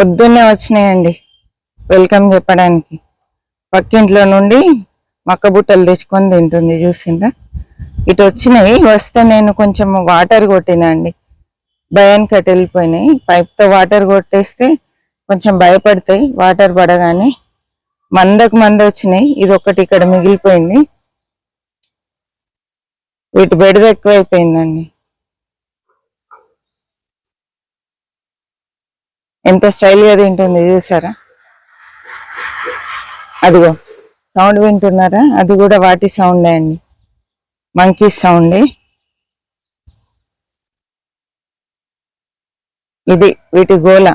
పొద్దున్నే వచ్చినాయండి వెల్కమ్ చెప్పడానికి. పక్కింట్లో నుండి మక్క బుట్టలు తెచ్చుకొని తింటుంది, చూసిందా? ఇటు వచ్చినాయి. వస్తే నేను కొంచెం వాటర్ కొట్టినా అండి, భయానికి అటు వెళ్ళిపోయినాయి. పైప్తో వాటర్ కొట్టేస్తే కొంచెం భయపడతాయి, వాటర్ పడగానే మందకు మంద వచ్చినాయి. ఇది ఒకటి ఇక్కడ మిగిలిపోయింది. వీటి బెడద ఎక్కువైపోయిందండి. ఎంత స్టైల్గా తింటుంది చూసారా? అదిగో సౌండ్ వింటున్నారా? అది కూడా వాటి సౌండే అండి, మంకీస్ సౌండే. ఇది వీటి గోల.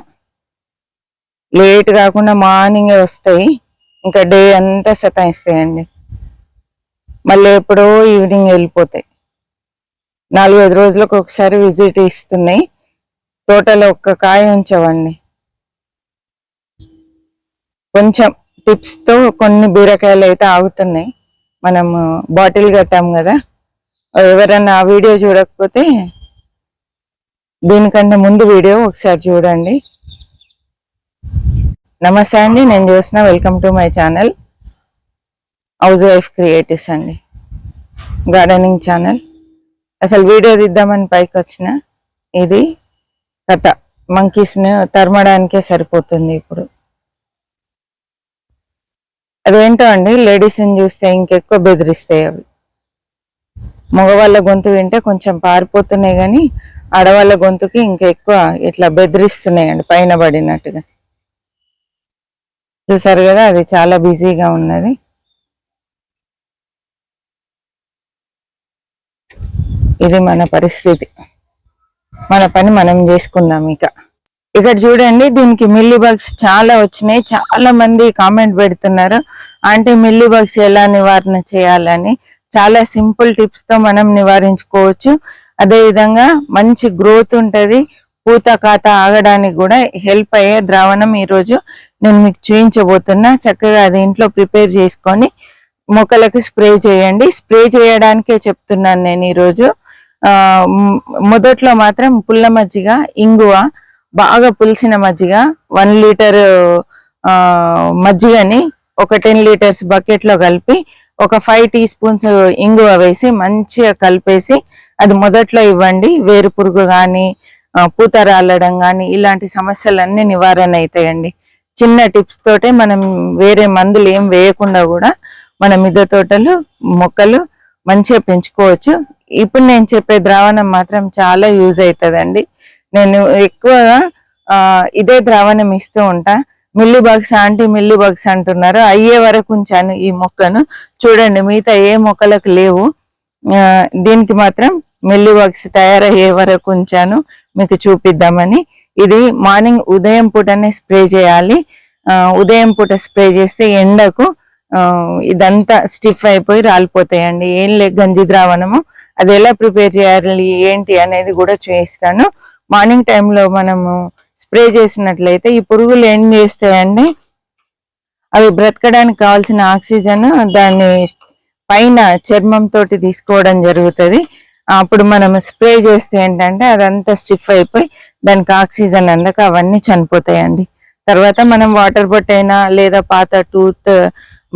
లేట్ కాకుండా మార్నింగే వస్తాయి, ఇంకా డే అంతా సతాయిస్తాయండి. మళ్ళీ ఎప్పుడో ఈవినింగ్ వెళ్ళిపోతాయి. 4-5 రోజులకు ఒకసారి విజిట్ ఇస్తున్నాయి. తోటలో ఒక్క కాయ ఉంచవండి. కొంచెం టిప్స్తో కొన్ని బీరకాయలు అయితే ఆగుతున్నాయి. మనం బాటిల్ కట్టాం కదా, ఎవరన్నా ఆ వీడియో చూడకపోతే దీనికంటే ముందు వీడియో ఒకసారి చూడండి. నమస్తే అండి, నేను చూసిన welcome to my channel house wife creatives అండి, గార్డెనింగ్ ఛానల్. అసలు వీడియో తీద్దామని పైకి వచ్చిన, ఇది కథ మంకీస్ని తరమడానికే సరిపోతుంది ఇప్పుడు. అదేంటో అండి, లేడీస్ని చూస్తే ఇంకెక్కువ బెదిరిస్తాయి అవి. మగవాళ్ళ గొంతు వింటే కొంచెం పారిపోతున్నాయి, కానీ ఆడవాళ్ళ గొంతుకి ఇంకెక్కువ ఇట్లా బెదిరిస్తున్నాయండి, పైన పడినట్టుగా. చూసారు కదా, అది చాలా బిజీగా ఉన్నది. ఇది మన పరిస్థితి, మన పని మనం చేసుకుందాం. ఇక్కడ చూడండి, దీనికి మిల్లీ బగ్స్ చాలా వచ్చినాయి. చాలా మంది కామెంట్ పెడుతున్నారు, ఆంటీ మిల్లీ బగ్స్ ఎలా నివారణ చేయాలని. చాలా సింపుల్ టిప్స్ తో మనం నివారించుకోవచ్చు. అదే విధంగా మంచి గ్రోత్ ఉంటది, పూత కాత ఆగడానికి కూడా హెల్ప్ అయ్యే ద్రావణం ఈరోజు నేను మీకు చూపించబోతున్నా. చక్కగా అది ఇంట్లో ప్రిపేర్ చేసుకొని మొక్కలకు స్ప్రే చేయండి. స్ప్రే చేయడానికే చెప్తున్నాను నేను ఈరోజు. మొదట్లో మాత్రం పుల్ల మజ్జిగ, ఇంగువ, బాగా పులిసిన మజ్జిగ, 1 లీటర్ మజ్జిగని ఒక 10 లీటర్స్ బకెట్ లో కలిపి ఒక 5 టీ స్పూన్స్ ఇంగువ వేసి మంచిగా కలిపేసి అది మొదట్లో ఇవ్వండి. వేరు పురుగు కానీ పూత రాలడం కానీ ఇలాంటి సమస్యలన్నీ నివారణ అవుతాయండి. చిన్న టిప్స్ తోటే మనం వేరే మందులు ఏం వేయకుండా కూడా మన మిద్దె తోటలు మొక్కలు మంచిగా పెంచుకోవచ్చు. ఇప్పుడు నేను చెప్పే ద్రావణం మాత్రం చాలా యూజ్ అవుతుందండి. నేను ఎక్కువగా ఇదే ద్రావణం ఇస్తూ ఉంటా. Milli bugs aunty milli bugs అంటున్నారు, అయ్యే వరకు ఉంచాను ఈ మొక్కను. చూడండి, మిగతా ఏ మొక్కలకు లేవు, దీనికి మాత్రం మిల్లీ బగ్స్ తయారయ్యే వరకు ఉంచాను మీకు చూపిద్దామని. ఇది మార్నింగ్ ఉదయం పూటనే స్ప్రే చేయాలి. ఉదయం పూట స్ప్రే చేస్తే ఎండకు ఇదంతా స్టిఫ్ అయిపోయి రాలిపోతాయండి. ఏం లే గంజి ద్రావణము, అది ఎలా ప్రిపేర్ చేయాలి ఏంటి అనేది కూడా చూపిస్తాను. మార్నింగ్ టైంలో మనము స్ప్రే చేసినట్లయితే ఈ పురుగులు ఏం చేస్తాయండి, అవి బ్రతకడానికి కావాల్సిన ఆక్సిజన్ దాన్ని పైన చర్మంతో తీసుకోవడం జరుగుతుంది. అప్పుడు మనం స్ప్రే చేస్తే ఏంటంటే అదంతా స్టిఫ్ అయిపోయి దానికి ఆక్సిజన్ అందక అవన్నీ చనిపోతాయండి. తర్వాత మనం వాటర్ బొట్ అయినా లేదా పాత టూత్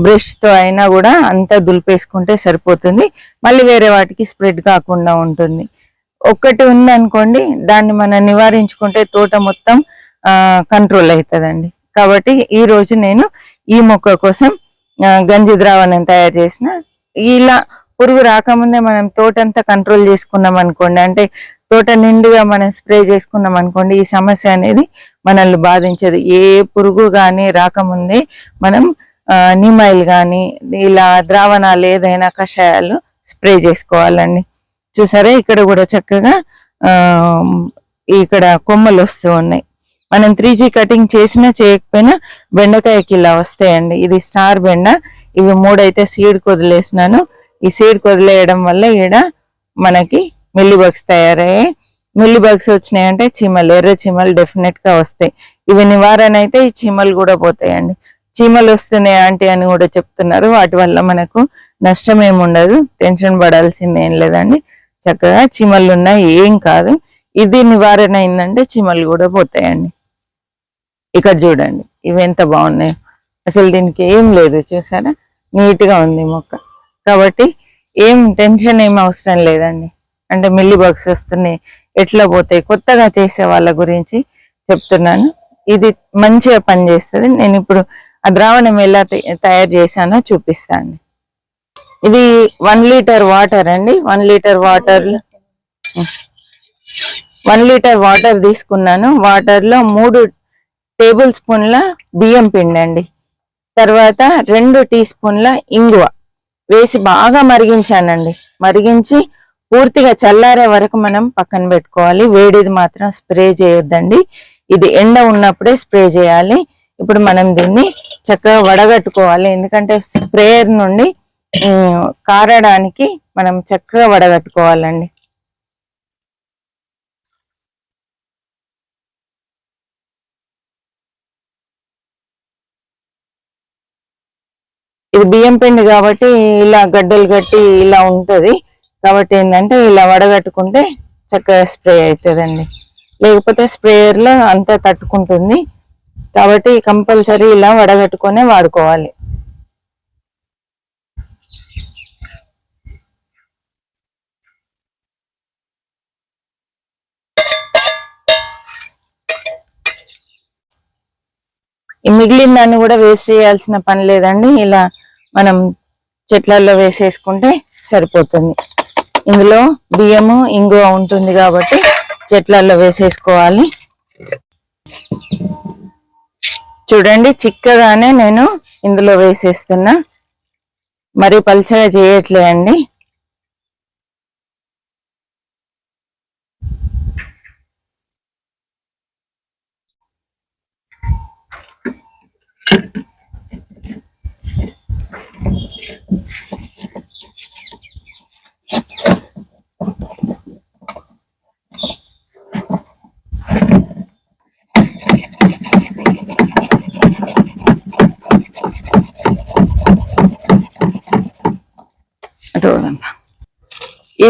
బ్రష్ తో అయినా కూడా అంతా దులిపేసుకుంటే సరిపోతుంది. మళ్ళీ వేరే వాటికి స్ప్రెడ్ కాకుండా ఉంటుంది. ఒక్కటి ఉందనుకోండి, దాన్ని మనం నివారించుకుంటే తోట మొత్తం కంట్రోల్ అవుతుందండి. కాబట్టి ఈ రోజు నేను ఈ మొక్క కోసం గంజి ద్రావణం తయారు చేసిన. ఇలా పురుగు రాకముందే మనం తోటంతా కంట్రోల్ చేసుకున్నాం అనుకోండి, అంటే తోట నిండుగా మనం స్ప్రే చేసుకున్నాం అనుకోండి, ఈ సమస్య అనేది మనల్ని బాధించదు. ఏ పురుగు కానీ రాకముందే మనం నీమాయిల్ కానీ ఇలా ద్రావణాలు ఏదైనా కషాయాలు స్ప్రే చేసుకోవాలండి. చూసారా, ఇక్కడ కూడా చక్కగా ఇక్కడ కొమ్మలు వస్తూ ఉన్నాయి. మనం 3G కటింగ్ చేసినా చేయకపోయినా బెండకాయకి ఇలా వస్తాయండి. ఇది స్టార్ బెండ. ఇవి 3 అయితే సీడ్ వదిలేసినాను. ఈ సీడ్ వదిలేయడం వల్ల ఈడ మనకి మిల్లీ బగ్స్ తయారయ్యాయి. మిల్లీ బగ్స్ వచ్చినాయంటే చీమలు, ఎర్ర చీమలు డెఫినెట్ గా వస్తాయి. ఇవి నివారణ అయితే ఈ చీమలు కూడా పోతాయండి. చీమలు వస్తున్నాయి ఆంటీ అని కూడా చెప్తున్నారు, వాటి వల్ల మనకు నష్టం ఏమి ఉండదు, టెన్షన్ పడాల్సింది ఏం లేదండి. చక్కగా చీమలు ఉన్నాయి, ఏం కాదు. ఇది నివారణ అయిందంటే చీమలు కూడా పోతాయండి. ఇక్కడ చూడండి ఇవి ఎంత బాగున్నాయి. అసలు దీనికి ఏం లేదు చూసారా, నీట్ గా ఉంది మొక్క. కాబట్టి ఏం టెన్షన్ ఏం అవసరం లేదండి. అంటే మిల్లీ బగ్స్ వస్తున్నాయి, ఎట్లా పోతాయి, కొత్తగా చేసే వాళ్ళ గురించి చెప్తున్నాను. ఇది మంచిగా పనిచేస్తుంది. నేను ఇప్పుడు ఆ ద్రావణం ఎలా తయారు చేశానో చూపిస్తాను. ఇది 1 లీటర్ వాటర్ అండి. 1 లీటర్ వాటర్ 1 లీటర్ వాటర్ తీసుకున్నాను. వాటర్ లో 3 టేబుల్ స్పూన్ల బియ్యం పిండి అండి, తర్వాత 2 టీ స్పూన్ల ఇంగువ వేసి బాగా మరిగించానండి. మరిగించి పూర్తిగా చల్లారే వరకు మనం పక్కన పెట్టుకోవాలి. వేడిది మాత్రం స్ప్రే చేయొద్దండి, ఇది ఎండ ఉన్నప్పుడే స్ప్రే చేయాలి. ఇప్పుడు మనం దీన్ని చక్కగా వడగట్టుకోవాలి, ఎందుకంటే స్ప్రేయర్ నుండి కారడానికి మనం చక్కగా వడగట్టుకోవాలండి. ఇది బియ్యం పిండి కాబట్టి ఇలా గడ్డలు కట్టి ఇలా ఉంటది. కాబట్టి ఏంటంటే ఇలా వడగట్టుకుంటే చక్కగా స్ప్రే అవుతుందండి. లేకపోతే స్ప్రేయర్ లో అంతా తట్టుకుంటుంది. కాబట్టి కంపల్సరీ ఇలా వడగట్టుకునే వాడుకోవాలి. ఈ మిగిలిన దాన్ని కూడా వేస్ట్ చేయాల్సిన పని లేదండి. ఇలా మనం చెట్లలో వేసేసుకుంటే సరిపోతుంది. ఇందులో బియ్యము ఇంగువ ఉంటుంది కాబట్టి చెట్లలో వేసేసుకోవాలి. చూడండి చిక్కగానే నేను ఇందులో వేసేస్తున్నా, మరి పల్చగా చేయట్లే అండి.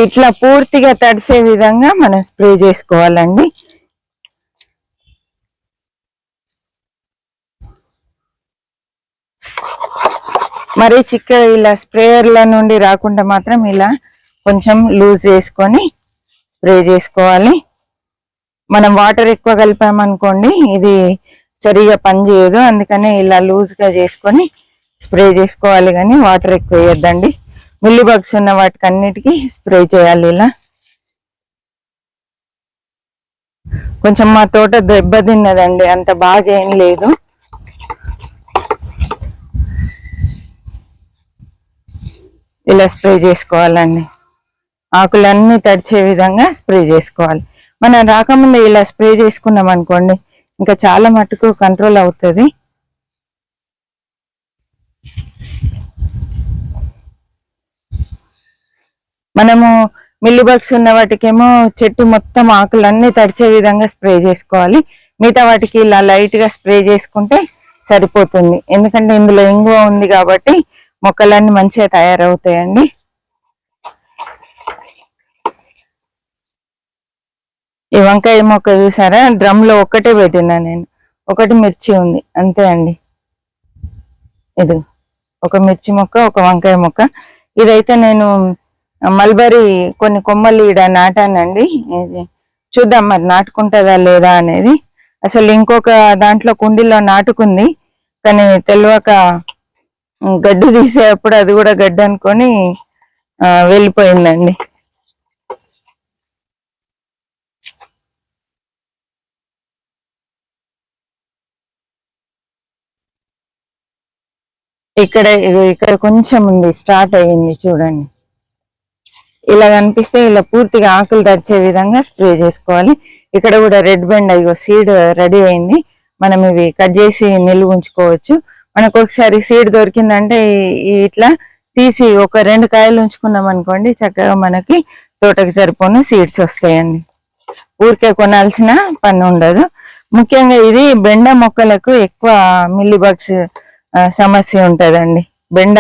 ఇట్లా పూర్తిగా తడిసే విధంగా మనం స్ప్రే చేసుకోవాలండి. మరి చిక్క ఇలా స్ప్రేయర్ల నుండి రాకుండా మాత్రం ఇలా కొంచెం లూజ్ చేసుకొని స్ప్రే చేసుకోవాలి. మనం వాటర్ ఎక్కువ కలిపామనుకోండి ఇది సరిగా పనిచేయదు, అందుకనే ఇలా లూజ్ గా చేసుకొని స్ప్రే చేసుకోవాలి. కానీ వాటర్ ఎక్కువ వేయద్దండి. మిల్లీ బగ్స్ ఉన్న వాటికి అన్నిటికీ స్ప్రే చేయాలి. ఇలా కొంచెం మా తోట దెబ్బతిన్నదండి, అంత బాగా ఏం లేదు. ఇలా స్ప్రే చేసుకోవాలండి, ఆకులన్నీ తడిచే విధంగా స్ప్రే చేసుకోవాలి. మనం రాకముందు ఇలా స్ప్రే చేసుకున్నాం అనుకోండి ఇంకా చాలా మటుకు కంట్రోల్ అవుతుంది. మనము మిల్లీ బగ్స్ ఉన్న వాటికేమో చెట్టు మొత్తం ఆకులన్నీ తడిచే విధంగా స్ప్రే చేసుకోవాలి. మిగతా వాటికి ఇలా లైట్ గా స్ప్రే చేసుకుంటే సరిపోతుంది. ఎందుకంటే ఇందులో ఇంగువ ఉంది కాబట్టి మొక్కలన్నీ మంచిగా తయారవుతాయండి. ఈ వంకాయ మొక్క చూసారా, డ్రమ్ లో ఒక్కటే పెట్టినా నేను. ఒకటి మిర్చి ఉంది అంతే అండి. ఇది ఒక మిర్చి మొక్క, ఒక వంకాయ మొక్క. ఇదైతే నేను మల్బరీ కొన్ని కొమ్మలు ఈడ నాటానండి. చూద్దాం మరి నాటుకుంటుందా లేదా అనేది. అసలు ఇంకొక దాంట్లో కుండీలో నాటుకుంది, కానీ తెలియక గడ్డి తీసేటప్పుడు అది కూడా గడ్డి అనుకొని వెళ్ళిపోయిందండి. ఇక్కడ కొంచెం ఉంది, స్టార్ట్ అయ్యింది చూడండి. ఇలా కనిపిస్తే ఇలా పూర్తిగా ఆకులు తడిచే విధంగా స్ప్రే చేసుకోవాలి. ఇక్కడ కూడా రెడ్ బెండ్ అయ్యో సీడ్ రెడీ అయింది. మనం ఇవి కట్ చేసి నిల్వ ఉంచుకోవచ్చు. మనకు ఒకసారి సీడ్ దొరికిందంటే ఇట్లా తీసి ఒక 2 కాయలు ఉంచుకున్నాం అనుకోండి, చక్కగా మనకి తోటకి సరిపోను సీడ్స్ వస్తాయండి. ఊరికే కొనాల్సిన పని ఉండదు. ముఖ్యంగా ఇది బెండ మొక్కలకు ఎక్కువ మిల్లీ బగ్స్ సమస్య ఉంటదండి. బెండ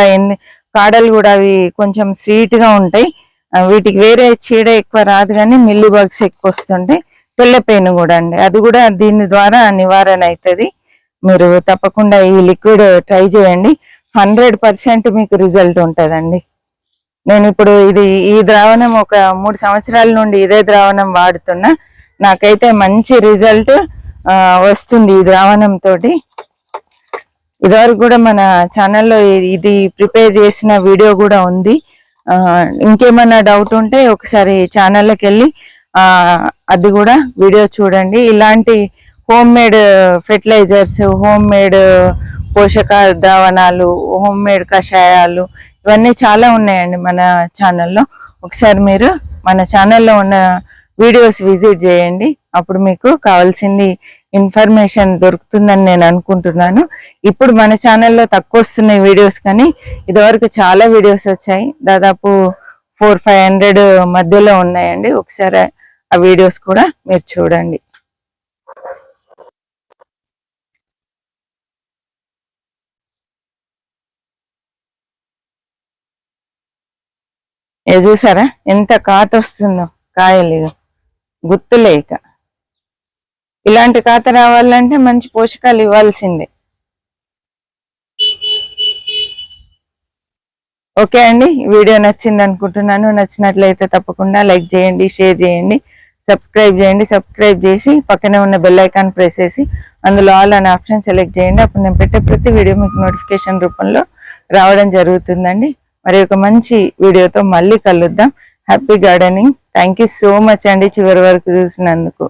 కాడలు కూడా అవి కొంచెం స్వీట్ గా ఉంటాయి. వీటికి వేరే చీడ ఎక్కువ రాదు, కానీ మిల్లీ బగ్స్ ఎక్కువ వస్తుంటాయి. పెళ్ళ పెయిన్ కూడా అండి, అది కూడా దీని ద్వారా నివారణ అవుతుంది. మీరు తప్పకుండా ఈ లిక్విడ్ ట్రై చేయండి. 100% మీకు రిజల్ట్ ఉంటుందండి. నేను ఇప్పుడు ఈ ద్రావణం ఒక 3 సంవత్సరాల నుండి ఇదే ద్రావణం వాడుతున్నా. నాకైతే మంచి రిజల్ట్ వస్తుంది ఈ ద్రావణం తోటి. ఇదివరకు కూడా మన ఛానల్లో ఇది ప్రిపేర్ చేసిన వీడియో కూడా ఉంది. ఇంకేమన్నా డౌట్ ఉంటే ఒకసారి ఛానల్లోకి వెళ్ళి అది కూడా వీడియో చూడండి. ఇలాంటి home made fertilizers, home made పోషక ద్రావణాలు, హోమ్ మేడ్ కషాయాలు ఇవన్నీ చాలా ఉన్నాయండి మన ఛానల్లో. ఒకసారి మీరు మన ఛానల్లో ఉన్న వీడియోస్ విజిట్ చేయండి. అప్పుడు మీకు కావాల్సింది ఇన్ఫర్మేషన్ దొరుకుతుందని నేను అనుకుంటున్నాను. ఇప్పుడు మన ఛానల్లో తక్కువ వస్తున్నాయి వీడియోస్, కానీ ఇదివరకు చాలా వీడియోస్ వచ్చాయి. దాదాపు 400-500 మధ్యలో ఉన్నాయండి. ఒకసారి ఆ వీడియోస్ కూడా మీరు చూడండి. ఇది చూసారా ఎంత కాత వస్తుందో, కాయలు గుర్తులేక. ఇలాంటి కాత రావాలంటే మంచి పోషకాలు ఇవ్వాల్సిందే. ఓకే అండి, వీడియో నచ్చింది అనుకుంటున్నాను. నచ్చినట్లయితే తప్పకుండా లైక్ చేయండి, షేర్ చేయండి, సబ్స్క్రైబ్ చేయండి. సబ్స్క్రైబ్ చేసి పక్కనే ఉన్న బెల్ ఐకాన్ ప్రెస్ చేసి అందులో ఆల్ అనే ఆప్షన్ సెలెక్ట్ చేయండి. అప్పుడు నేను పెట్టే ప్రతి వీడియో మీకు నోటిఫికేషన్ రూపంలో రావడం జరుగుతుందండి. మరి ఒక మంచి వీడియోతో మళ్ళీ కలుద్దాం. Happy gardening. Thank you so much అండి చివరి వరకు చూసినందుకు.